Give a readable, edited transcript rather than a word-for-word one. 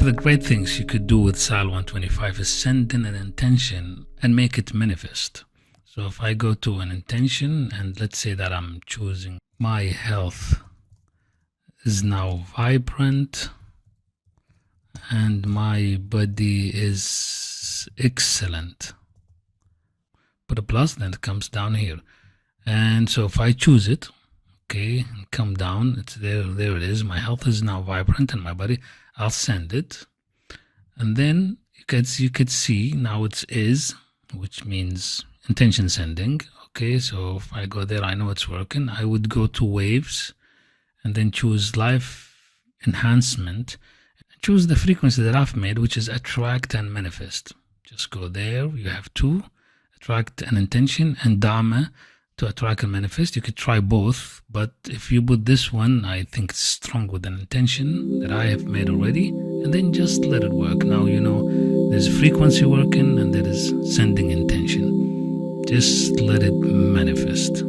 of the great things you could do with SAL125 is send in an intention and make it manifest. So if I go to an intention and let's say that I'm choosing my health is now vibrant and my body is excellent. Put a plus, then it comes down here. And so if I choose it, okay, and come down, it's there it is. My health is now vibrant and my body, I'll send it. And then you could see now it is, which means intention sending. Okay, so if I go there, I know it's working. I would go to waves and then choose life enhancement. Choose the frequency that I've made, which is attract and manifest. Just go there. You have two, attract and intention, and Dharma to attract and manifest. You could try both, but if you put this one, I think it's strong with an intention that I have made already, and then just let it work. Now you know there's frequency working and there is sending intention. Just let it manifest.